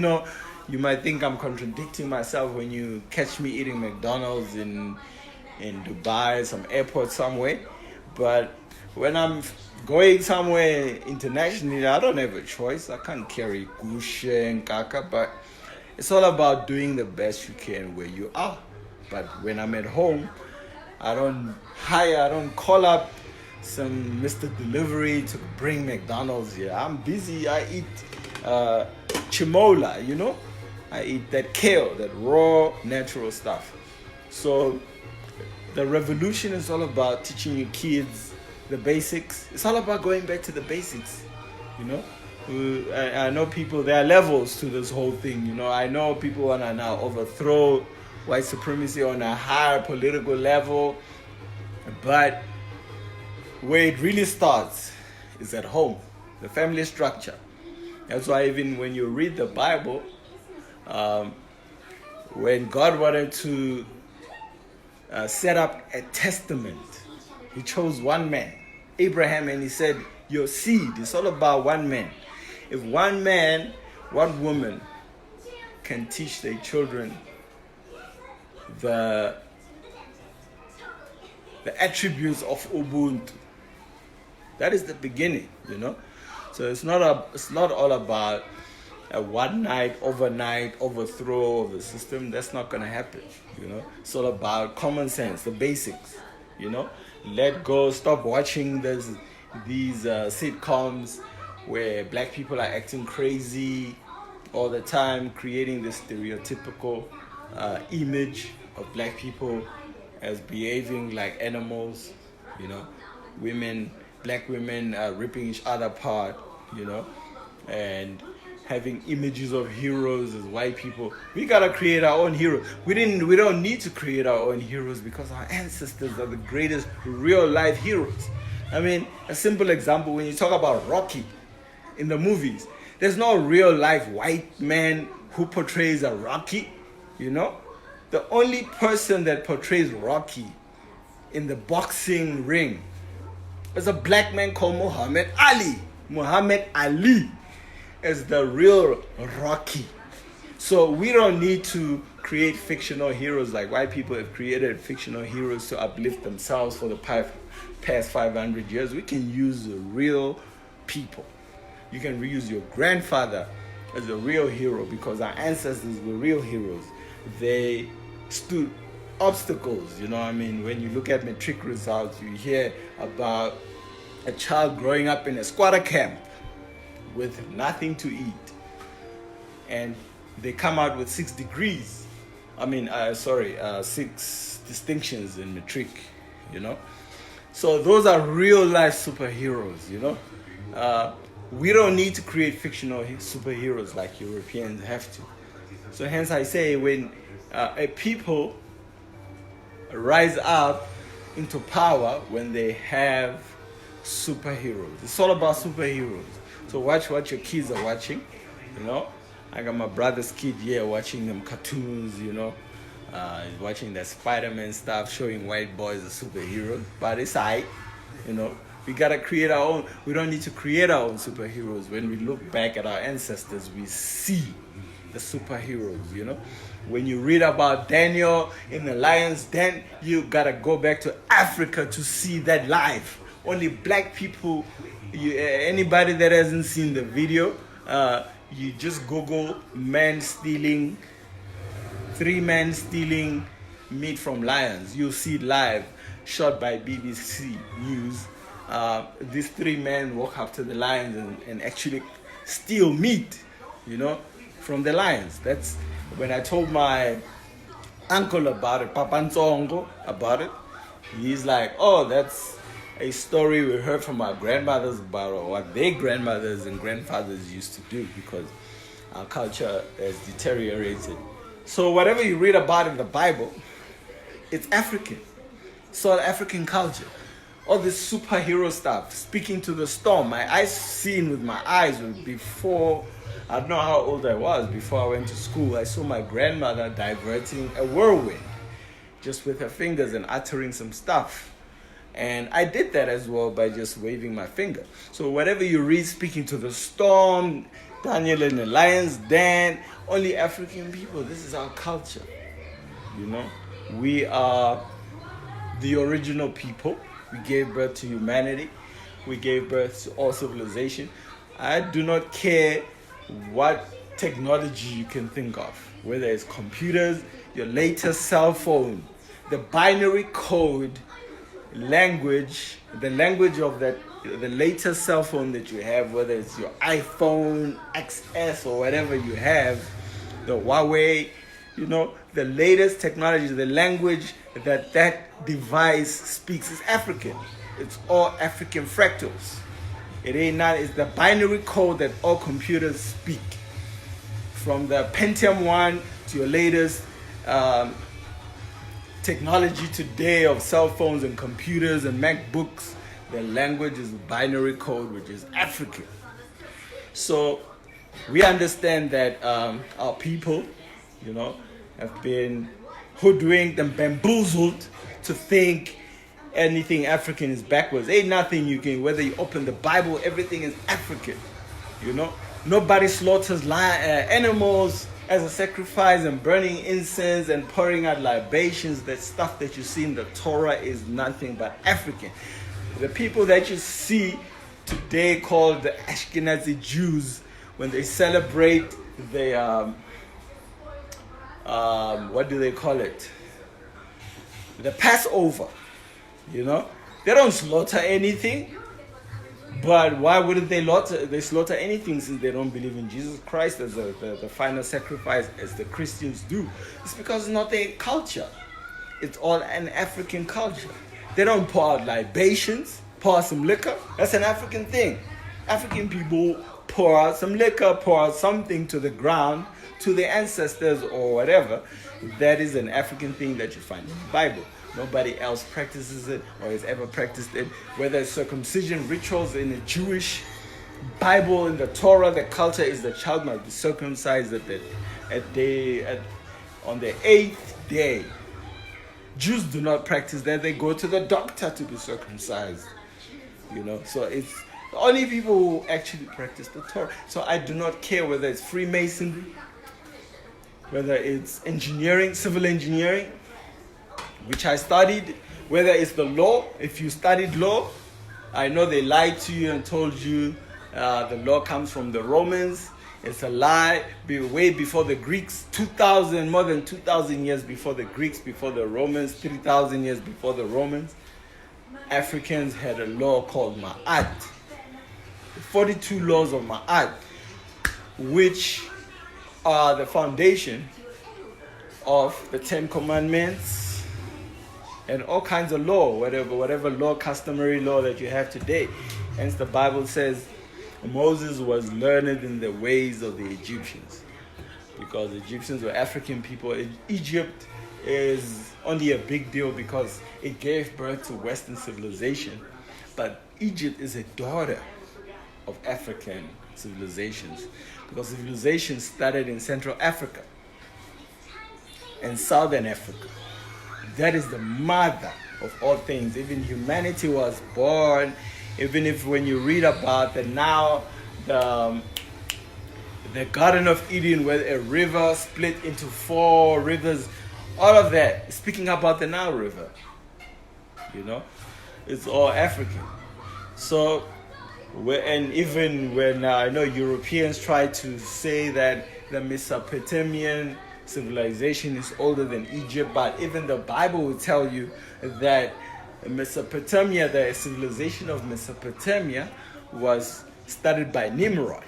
might think I'm contradicting myself when you catch me eating McDonald's in Dubai, some airport somewhere. But when I'm going somewhere internationally, I don't have a choice. I can't carry gush and kaka, but it's all about doing the best you can where you are. But when I'm at home, I don't call up some Mr. Delivery to bring McDonald's here. I'm busy. I eat chimola, I eat that kale, that raw, natural stuff. So the revolution is all about teaching your kids the basics. It's all about going back to the basics, I know people, there are levels to this whole thing, I know people want to now overthrow white supremacy on a higher political level, but where it really starts is at home, the family structure. That's why even when you read the Bible, when God wanted to set up a testament, He chose one man, Abraham, and he said, your seed, it's all about one man. If one man, one woman can teach their children the attributes of Ubuntu, that is the beginning, you know. So it's not all about a one night, overnight overthrow of the system. That's not going to happen, you know. It's all about common sense, the basics, you know. Let go, stop watching these sitcoms where black people are acting crazy all the time, creating this stereotypical image of black people as behaving like animals, you know. Black women ripping each other apart, you know, and having images of heroes as white people. We gotta create our own heroes. We don't need to create our own heroes because our ancestors are the greatest real life heroes. I mean, a simple example, when you talk about Rocky in the movies, there's no real life white man who portrays a Rocky, you know. The only person that portrays Rocky in the boxing ring is a black man called Muhammad Ali. Muhammad Ali is the real Rocky. So we don't need to create fictional heroes like white people have created fictional heroes to uplift themselves for the past 500 years. We can use the real people. You can reuse your grandfather as a real hero because our ancestors were real heroes. They stood obstacles, you know what I mean? When you look at matric results, you hear about a child growing up in a squatter camp with nothing to eat, and they come out with 6 degrees. 6 distinctions in matric, you know. So those are real life superheroes, you know. We don't need to create fictional superheroes like Europeans have to. So hence I say, when a people rise up into power when they have superheroes. It's all about superheroes. So watch what your kids are watching, you know. I got my brother's kid here watching them cartoons, you know. He's watching that Spider-Man stuff, showing white boys as superheroes. But it's alright, you know. We gotta create our own. We don't need to create our own superheroes. When we look back at our ancestors, we see the superheroes, you know. When you read about Daniel in the lion's den, you gotta go back to Africa to see that life. Only black people, anybody that hasn't seen the video, you just Google 3 men stealing meat from lions. You'll see it live, shot by BBC News. These 3 men walk up to the lions and actually steal meat, you know, from the lions. That's when I told my uncle about it, Papa Ntsongo, about it. He's like, oh, that's a story we heard from our grandmothers about what their grandmothers and grandfathers used to do, because our culture has deteriorated. So whatever you read about in the Bible, it's African. It's all African culture. All this superhero stuff, speaking to the storm. I seen with my eyes before, I don't know how old I was, before I went to school, I saw my grandmother diverting a whirlwind just with her fingers and uttering some stuff. And I did that as well by just waving my finger. So whatever you read, speaking to the storm, Daniel in the lion's den, only African people, this is our culture. You know, we are the original people. We gave birth to humanity. We gave birth to all civilization. I do not care what technology you can think of, whether it's computers, your latest cell phone, the binary code language, the language of the latest cell phone that you have, whether it's your iPhone XS or whatever you have, the Huawei, you know, the latest technology, the language that device speaks is African. It's all African fractals. It's the binary code that all computers speak. From the Pentium 1 to your latest technology today of cell phones and computers and MacBooks, the language is binary code, which is African. So we understand that our people, you know, have been hoodwinked and bamboozled to think anything African is backwards. Ain't nothing you can, whether you open the Bible, everything is African. You know, nobody slaughters animals as a sacrifice and burning incense and pouring out libations. That stuff that you see in the Torah is nothing but African. The people that you see today called the Ashkenazi Jews, when they celebrate the what do they call it? The Passover. You know, they don't slaughter anything. But why wouldn't they slaughter anything, since they don't believe in Jesus Christ as the final sacrifice as the Christians do? It's because it's not their culture. It's all an African culture. They don't pour out libations, pour out some liquor. That's an African thing. African people pour out some liquor, pour out something to the ground, to their ancestors or whatever. That is an African thing that you find in the Bible. Nobody else practices it or has ever practiced it. Whether it's circumcision rituals in the Jewish Bible, in the Torah, the culture is the child must be circumcised on the 8th day. Jews do not practice that. They go to the doctor to be circumcised. You know, so it's the only people who actually practice the Torah. So I do not care whether it's Freemasonry, whether it's engineering, civil engineering, which I studied, whether it's the law. If you studied law, I know they lied to you and told you the law comes from the Romans. It's a lie. Way before the Greeks, more than 2,000 years before the Greeks, before the Romans, 3,000 years before the Romans, Africans had a law called Ma'at. The 42 laws of Ma'at, which are the foundation of the 10 Commandments and all kinds of law, whatever law, customary law that you have today. Hence the Bible says Moses was learned in the ways of the Egyptians, because the Egyptians were African people. Egypt is only a big deal because it gave birth to Western civilization, but Egypt is a daughter of African civilizations, because civilization started in Central Africa and Southern Africa. That is the mother of all things. Even humanity was born. Even if when you read about the Garden of Eden, where a river split into 4 rivers, all of that, speaking about the Nile River, you know, it's all African. So, and even when I know Europeans try to say that the Mesopotamian civilization is older than Egypt, but even the Bible will tell you that Mesopotamia, the civilization of Mesopotamia, was started by Nimrod.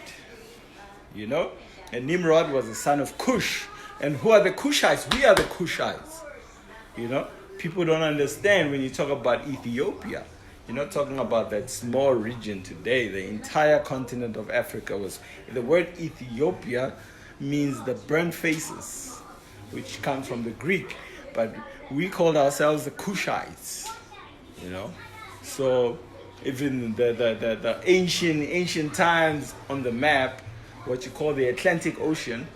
You know? And Nimrod was the son of Cush. And who are the Cushites? We are the Cushites. You know? People don't understand when you talk about Ethiopia. You're not talking about that small region today. The entire continent of Africa was... The word Ethiopia means the burnt faces, which comes from the Greek. But we called ourselves the Cushites. You know, so even the ancient times on the map, what you call the Atlantic Ocean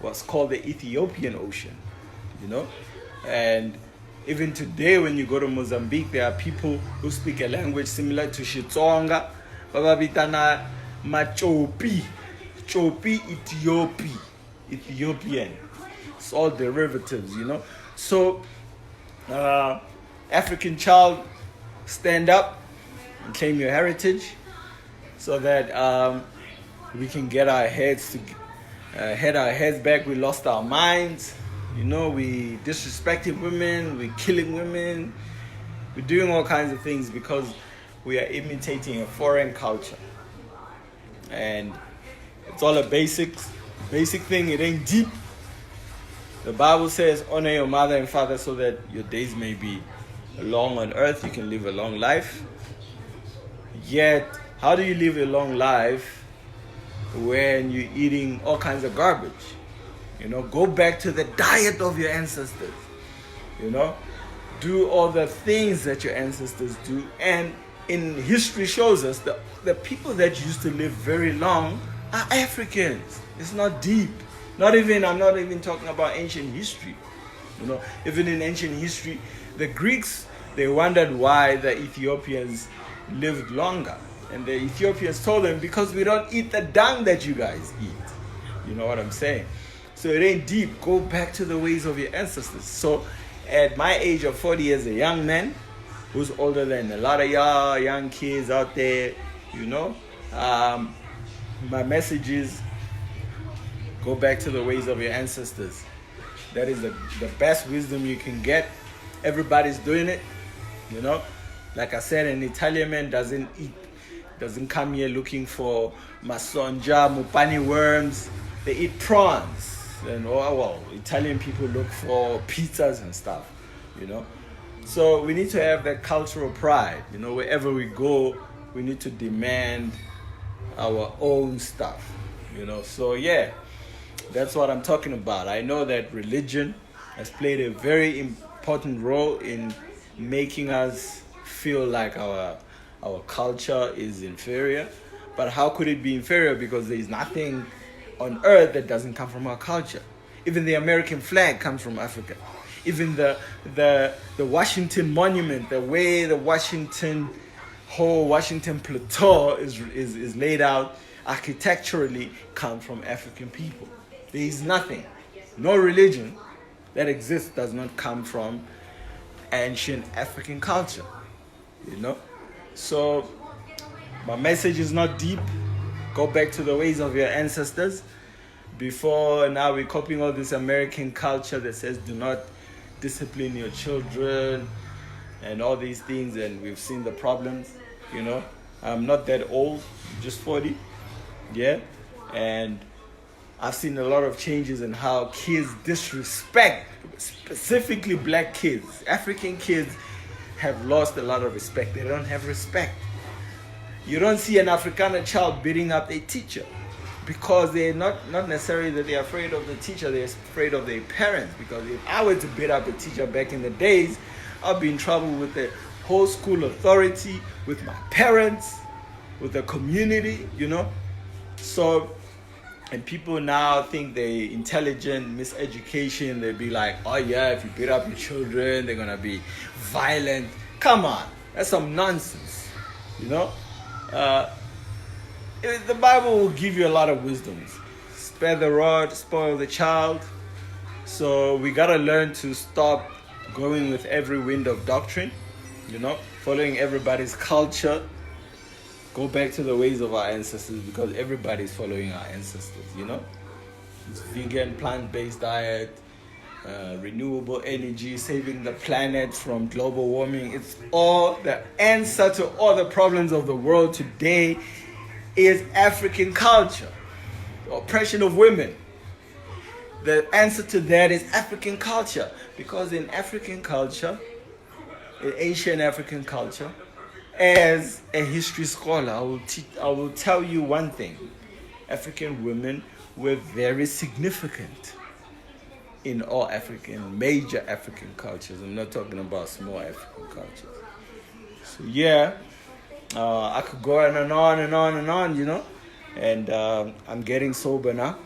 was called the Ethiopian Ocean, you know. And even today when you go to Mozambique, there are people who speak a language similar to Xitsonga, bababitana Machopi, Ethiopian. It's all derivatives, you know. So African child, stand up and claim your heritage, so that we can get our heads back. We lost our minds, you know. We disrespecting women, we killing women, we're doing all kinds of things because we are imitating a foreign culture, and it's all a basic thing. It ain't deep. The Bible says, honor your mother and father so that your days may be long on earth, you can live a long life. Yet, how do you live a long life when you're eating all kinds of garbage? You know, go back to the diet of your ancestors. You know, do all the things that your ancestors do. And in history shows us that the people that used to live very long are Africans. It's not deep. I'm not even talking about ancient history. You know, even in ancient history, the Greeks they wondered why the Ethiopians lived longer. And the Ethiopians told them, because we don't eat the dung that you guys eat. You know what I'm saying? So it ain't deep. Go back to the ways of your ancestors. So at my age of 40 as a young man, who's older than a lot of y'all young kids out there, you know, my message is go back to the ways of your ancestors. That is the best wisdom you can get. Everybody's doing it, you know. Like I said, an Italian man doesn't come here looking for masonja, mupani worms. They eat prawns. And Italian people look for pizzas and stuff, you know. So we need to have that cultural pride, you know. Wherever we go, we need to demand our own stuff, you know. So yeah, that's what I'm talking about. I know that religion has played a very important role in making us feel like our culture is inferior. But how could it be inferior? Because there is nothing on earth that doesn't come from our culture. Even the American flag comes from Africa. Even the Washington Monument, the way the whole Washington Plateau is laid out architecturally, comes from African people. There is nothing, no religion that exists does not come from ancient African culture, you know. So my message is not deep. Go back to the ways of your ancestors. Before now, we're copying all this American culture that says do not discipline your children and all these things, and we've seen the problems, you know. I'm not that old, just 40, yeah, and I've seen a lot of changes in how kids disrespect, specifically black kids. African kids have lost a lot of respect. They don't have respect. You don't see an Afrikaner child beating up a teacher, because they're not necessarily that they're afraid of the teacher, they're afraid of their parents. Because if I were to beat up a teacher back in the days, I'd be in trouble with the whole school authority, with my parents, with the community, you know. So, and people now think they're intelligent, miseducation. They'll be like, oh yeah, if you beat up your children, they're gonna be violent. Come on, that's some nonsense, you know. The Bible will give you a lot of wisdoms. Spare the rod, spoil the child. So we gotta learn to stop going with every wind of doctrine, you know, following everybody's culture. Go back to the ways of our ancestors, because everybody's following our ancestors, you know. It's vegan, plant-based diet, renewable energy, saving the planet from global warming. It's all the answer to all the problems of the world today is African culture. The oppression of women. The answer to that is African culture. Because in African culture, in ancient African culture, as a history scholar, I will tell you one thing. African women were very significant in all major African cultures. I'm not talking about small African cultures. So yeah, I could go on and on and on and on, you know. And I'm getting sober now.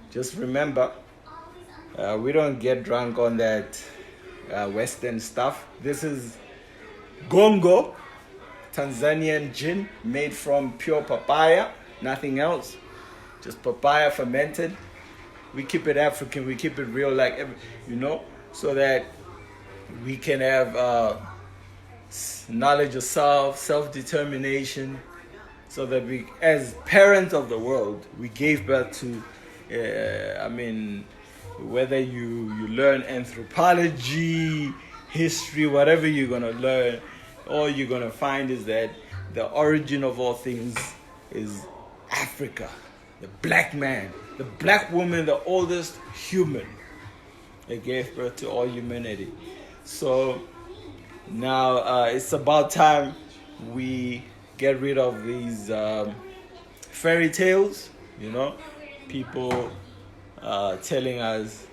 Just remember, we don't get drunk on that Western stuff. This is Gongo, Tanzanian gin made from pure papaya, nothing else. Just papaya fermented. We keep it African, we keep it real, like, you know, so that we can have knowledge of self, self-determination, so that we, as parents of the world, we gave birth to, whether you learn anthropology, history, whatever you're going to learn, all you're going to find is that the origin of all things is Africa. The black man, the black woman, the oldest human that gave birth to all humanity. So now it's about time we get rid of these fairy tales, you know, people telling us,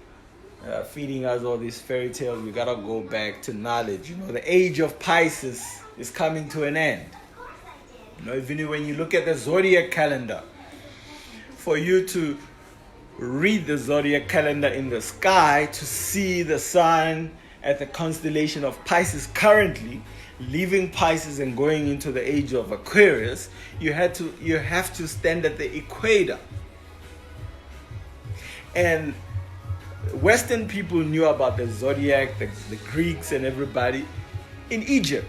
feeding us all these fairy tales. We gotta go back to knowledge. You know, the age of Pisces is coming to an end. You know, even when you look at the zodiac calendar, for you to read the zodiac calendar in the sky, to see the sun at the constellation of Pisces currently, leaving Pisces and going into the age of Aquarius, you have to stand at the equator. And Western people knew about the zodiac, the Greeks and everybody in Egypt.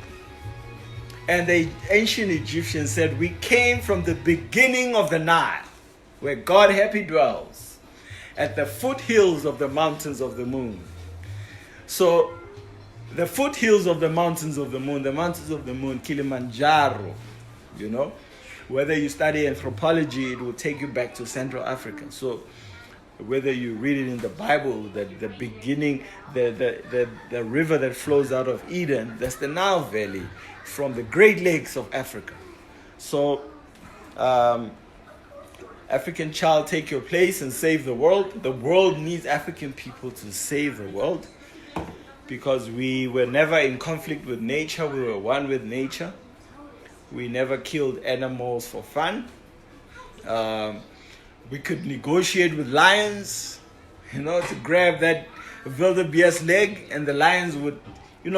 And the ancient Egyptians said, we came from the beginning of the Nile, where God happy dwells, at the foothills of the mountains of the moon. So, the foothills of the mountains of the moon, Kilimanjaro, you know. Whether you study anthropology, it will take you back to Central Africa. So, whether you read it in the Bible, that the beginning, the river that flows out of Eden, that's the Nile Valley, from the Great Lakes of Africa. So, African child, take your place and save the world. The world needs African people to save the world, because we were never in conflict with nature. We were one with nature. We never killed animals for fun. We could negotiate with lions, to grab that wildebeest leg, and the lions would,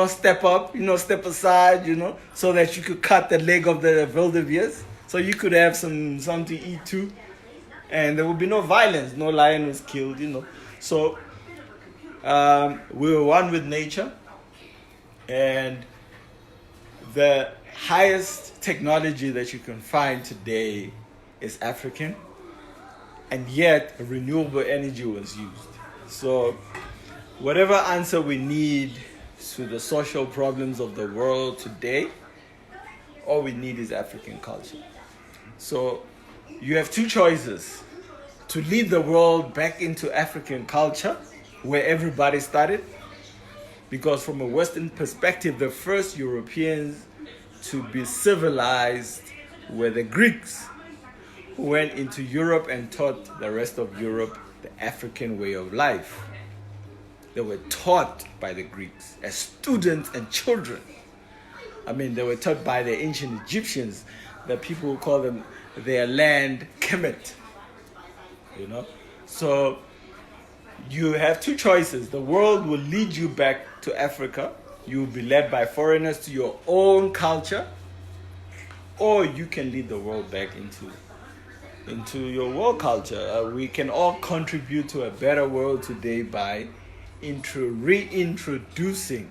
step up, step aside, so that you could cut the leg of the wildebeest, so you could have something to eat too, and there would be no violence. No lion was killed, So we were one with nature, and the highest technology that you can find today is African, and yet renewable energy was used. So whatever answer we need to the social problems of the world today, all we need is African culture. So you have two choices: to lead the world back into African culture, where everybody started, because from a Western perspective, the first Europeans to be civilized were the Greeks, who went into Europe and taught the rest of Europe the African way of life. They were taught by the Greeks as students and children. They were taught by the ancient Egyptians, the people who call them their land Kemet. So you have two choices. The world will lead you back to Africa. You will be led by foreigners to your own culture, or you can lead the world back into your world culture. We can all contribute to a better world today by reintroducing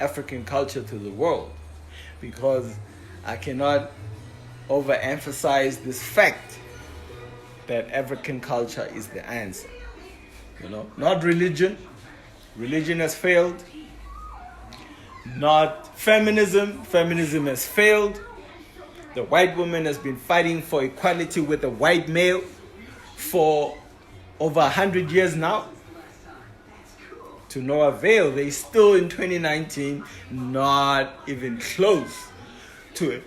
African culture to the world, because I cannot overemphasize this fact that African culture is the answer. Not religion. Religion has failed. Not feminism. Feminism has failed. The white woman has been fighting for equality with the white male for over 100 years now. To no avail. They still in 2019 not even close to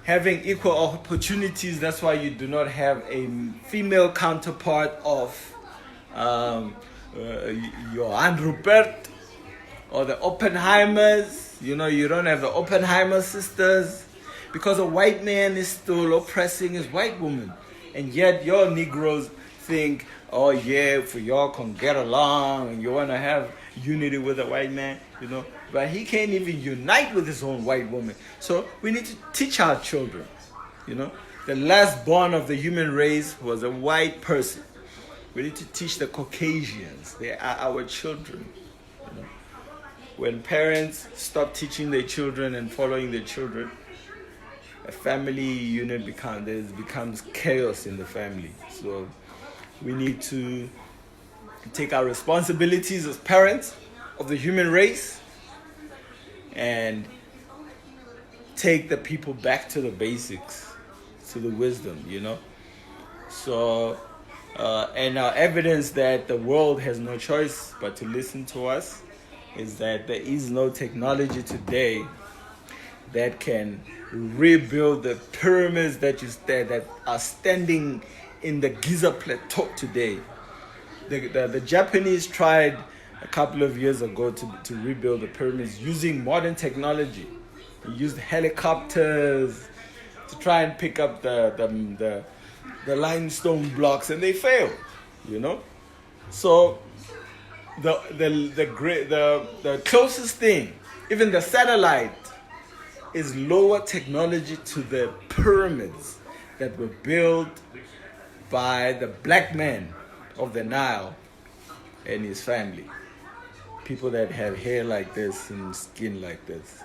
having equal opportunities. That's why you do not have a female counterpart of your Aunt Rupert or the Oppenheimers. You don't have the Oppenheimer sisters, because a white man is still oppressing his white woman. And yet your Negroes think, oh yeah, for y'all can get along and you want to have unity with a white man, but he can't even unite with his own white woman. So we need to teach our children, the last born of the human race was a white person. We need to teach the Caucasians. They are our children. When parents stop teaching their children and following their children, a family unit becomes chaos in the family. So we need to take our responsibilities as parents of the human race and take the people back to the basics, to the wisdom, So, and our evidence that the world has no choice but to listen to us is that there is no technology today that can rebuild the pyramids that are standing in the Giza Plateau today. The Japanese tried a couple of years ago to rebuild the pyramids using modern technology. They used helicopters to try and pick up the limestone blocks, and they failed, So the closest thing, even the satellite, is lower technology to the pyramids that were built by the black man of the Nile and his family. People that have hair like this and skin like this,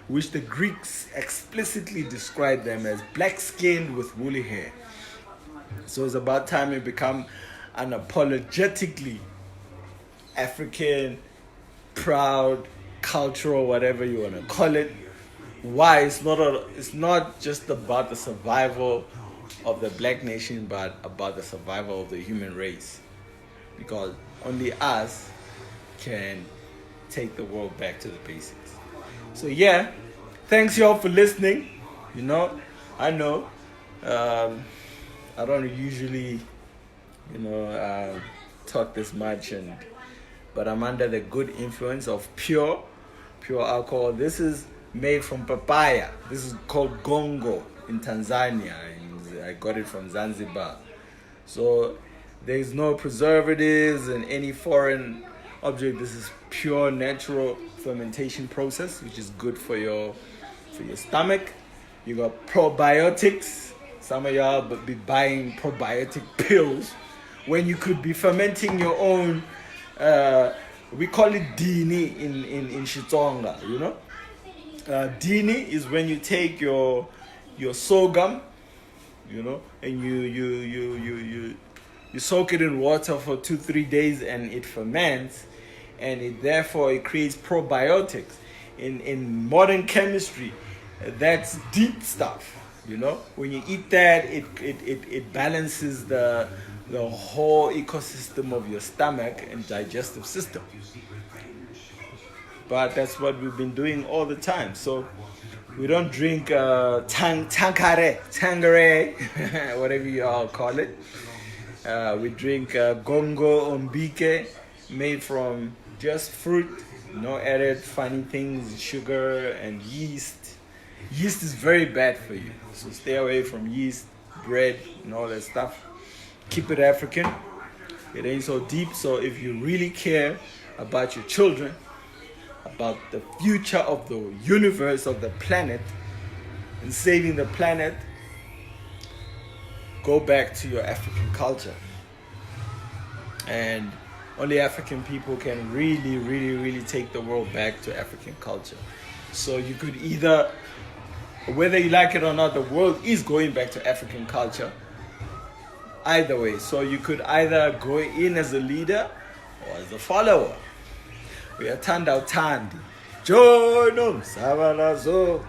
which the Greeks explicitly described them as black-skinned with woolly hair. So it's about time we become unapologetically African, proud, cultural, whatever you want to call it. Why? It's not just about the survival of the black nation, but about the survival of the human race. Because only us can take the world back to the basics. So yeah, thanks y'all for listening. I know I don't usually talk this much, but I'm under the good influence of pure alcohol. This is made from papaya. This is called gongo in Tanzania. I got it from Zanzibar. So there's no preservatives and any foreign object. This is pure natural fermentation process, which is good for your stomach. You got probiotics. Some of y'all be buying probiotic pills when you could be fermenting your own. We call it dini in Xitsonga. Dini is when you take your sorghum, and you soak it in water for 2-3 days, and it ferments, and it creates probiotics. In modern chemistry, that's deep stuff. When you eat that, it balances the whole ecosystem of your stomach and digestive system. But that's what we've been doing all the time. So we don't drink Tangare, whatever you all call it. We drink Gongo Ombike, made from just fruit, no added funny things, sugar and yeast. Yeast is very bad for you, so stay away from yeast, bread, and all that stuff. Keep it African. It ain't so deep. So if you really care about your children, about the future of the universe, of the planet, and saving the planet, go back to your African culture. And only African people can really, really, really take the world back to African culture. So you could either, whether you like it or not, the world is going back to African culture. Either way. So you could either go in as a leader or as a follower. We are Tanda Tandi. Join them, Savalazo.